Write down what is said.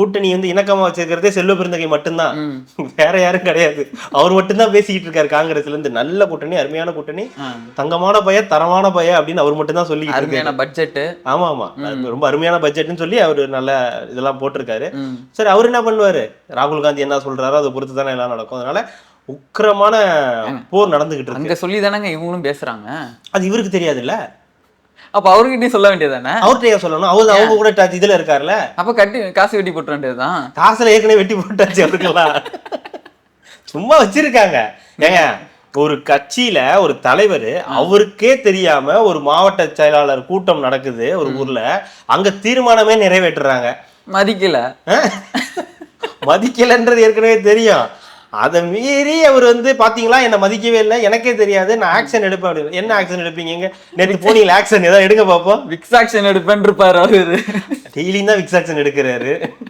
கூட்டணி வந்து இணக்கமா வச்சிருக்கிறதே செல்வ பெருந்தகை மட்டும்தான், வேற யாரும் கிடையாது. அவர் மட்டும்தான் பேசிக்கிட்டு இருக்காரு காங்கிரஸ்ல இருந்து. நல்ல கூட்டணி, அருமையான கூட்டணி, தங்கமான பைய, தரமான பைய அப்படின்னு அவர் மட்டும் தான் சொல்லிக்கிட்டு இருக்காரு. பட்ஜெட், ஆமா ஆமா, ரொம்ப அருமையான பட்ஜெட்னு சொல்லி அவரு நல்ல இதெல்லாம் போட்டிருக்காரு. சரி, அவர் என்ன பண்ணுவாரு, ராகுல் காந்தி என்ன சொல்றாரோ அதை பொறுத்து தானே எல்லாம் நடக்கும். அதனால உக்கிரமான போர் நடந்துகிட்டு இருக்கு. அங்க சொல்லி தானங்க இவங்களும் பேசுறாங்க. அது இவருக்கு தெரியாதுல்ல, அப்ப அவர்கிட்டயும் சொல்ல வேண்டியதானே? அவர்கிட்ட சொல்லணும், அவங்க கூட இதுல இருக்காருல்ல. அப்ப கட்டி காசு வெட்டி போட்டு வேண்டியதுதான். காசுல ஏற்கனவே வெட்டி போட்டாச்சு அவருக்கெல்லாம். சும்மா வச்சிருக்காங்க. ஏங்க, ஒரு கட்சியில ஒரு தலைவர் அவருக்கே தெரியாம ஒரு மாவட்ட செயலாளர் கூட்டம் நடக்குது ஒரு ஊர்ல, அங்க தீர்மானமே நிறைவேற்றுறாங்க. மதிக்கலன்றது ஏற்கனவே தெரியும். அதை மீறி அவர் வந்து பாத்தீங்களா என்ன மதிக்கவே இல்லை, எனக்கே தெரியாது, நான் ஆக்ஷன் எடுப்பேன் அப்படின்னு. என்ன ஆக்ஷன் எடுப்பீங்க? நேற்று போனீங்களா ஆக்ஷன், ஏதாவது எடுங்க பாப்போம். விக்ஸ் ஆக்ஷன் எடுப்பேன் இருப்பாரு அவரு. டெய்லியும் தான் விக்ஸ் ஆக்ஷன் எடுக்கிறாரு.